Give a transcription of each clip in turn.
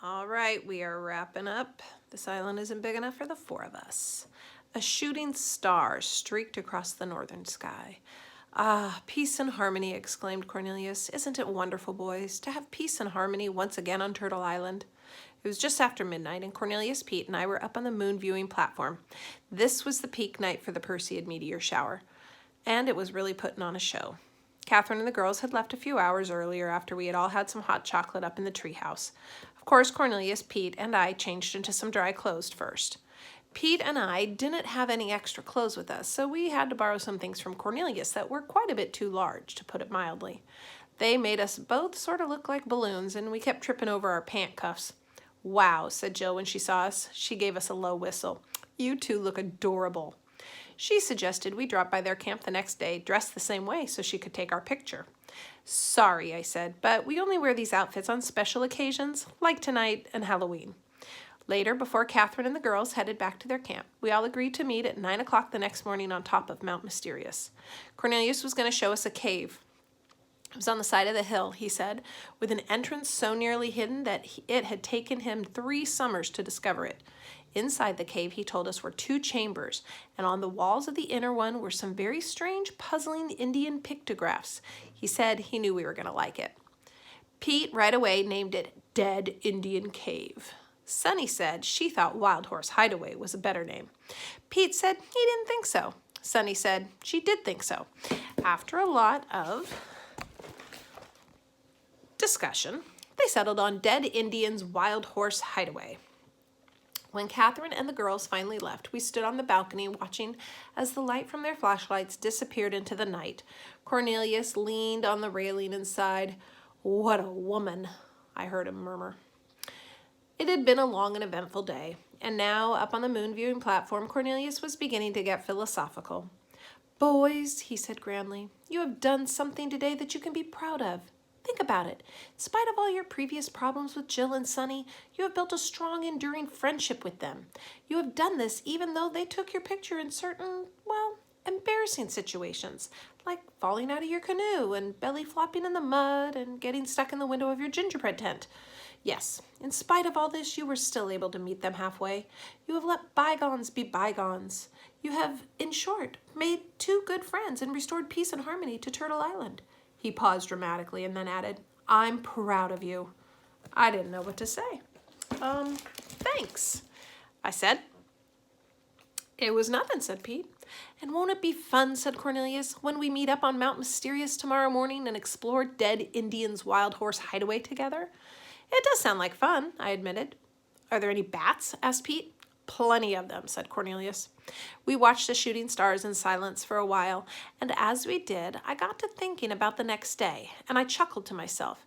All right, we are wrapping up. This island isn't big enough for the four of us. A shooting star streaked across the northern sky. Ah, peace and harmony, exclaimed Cornelius. Isn't it wonderful, boys, to have peace and harmony once again on Turtle Island? It was just after midnight, and Cornelius, Pete, and I were up on the moon viewing platform. This was the peak night for the Perseid meteor shower, and it was really putting on a show. Catherine and the girls had left a few hours earlier after we had all had some hot chocolate up in the treehouse. Of course, Cornelius, Pete, and I changed into some dry clothes first. Pete and I didn't have any extra clothes with us, so we had to borrow some things from Cornelius that were quite a bit too large, to put it mildly. They made us both sort of look like balloons, and we kept tripping over our pant cuffs. Wow, said Jill when she saw us. She gave us a low whistle. You two look adorable. She suggested we drop by their camp the next day, dressed the same way so she could take our picture. Sorry, I said, but we only wear these outfits on special occasions, like tonight and Halloween. Later, before Catherine and the girls headed back to their camp, we all agreed to meet at 9 o'clock the next morning on top of Mount Mysterious. Cornelius was going to show us a cave. It was on the side of the hill, he said, with an entrance so nearly hidden that it had taken him 3 summers to discover it. Inside the cave, he told us, were 2 chambers, and on the walls of the inner one were some very strange, puzzling Indian pictographs. He said he knew we were going to like it. Pete right away named it Dead Indian Cave. Sunny said she thought Wild Horse Hideaway was a better name. Pete said he didn't think so. Sunny said she did think so. After a lot of discussion, they settled on Dead Indian's Wild Horse Hideaway. When Catherine and the girls finally left, we stood on the balcony watching as the light from their flashlights disappeared into the night. Cornelius leaned on the railing and sighed. What a woman, I heard him murmur. It had been a long and eventful day, and now, up on the moon viewing platform, Cornelius was beginning to get philosophical. Boys, he said grandly, you have done something today that you can be proud of. Think about it. In spite of all your previous problems with Jill and Sunny, you have built a strong, enduring friendship with them. You have done this even though they took your picture in certain, well, embarrassing situations, like falling out of your canoe and belly flopping in the mud and getting stuck in the window of your gingerbread tent. Yes, in spite of all this, you were still able to meet them halfway. You have let bygones be bygones. You have, in short, made 2 good friends and restored peace and harmony to Turtle Island. He paused dramatically and then added, I'm proud of you. I didn't know what to say. Thanks, I said. It was nothing, said Pete. And won't it be fun, said Cornelius, when we meet up on Mount Mysterious tomorrow morning and explore Dead Indian's Wild Horse Hideaway together? It does sound like fun, I admitted. Are there any bats? Asked Pete. Plenty of them, said Cornelius. We watched the shooting stars in silence for a while, and as we did, I got to thinking about the next day, and I chuckled to myself.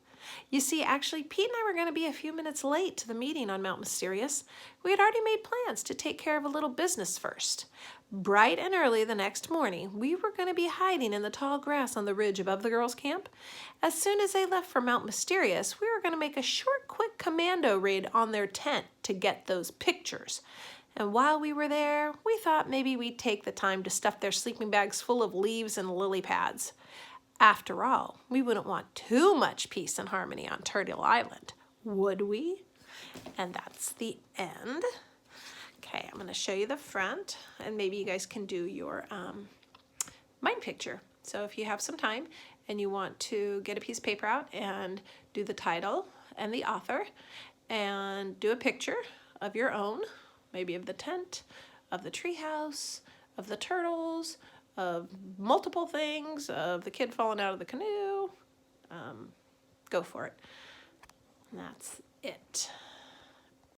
You see, actually, Pete and I were going to be a few minutes late to the meeting on Mount Mysterious. We had already made plans to take care of a little business first. Bright and early the next morning, we were going to be hiding in the tall grass on the ridge above the girls' camp. As soon as they left for Mount Mysterious, we were going to make a short, quick commando raid on their tent to get those pictures. And while we were there, we thought maybe we'd take the time to stuff their sleeping bags full of leaves and lily pads. After all, we wouldn't want too much peace and harmony on Turtle Island, would we? And that's the end. Okay, I'm going to show you the front, and maybe you guys can do your mind picture. So if you have some time and you want to get a piece of paper out and do the title and the author and do a picture of your own, maybe of the tent, of the treehouse, of the turtles, of multiple things, of the kid falling out of the canoe, go for it. And that's it.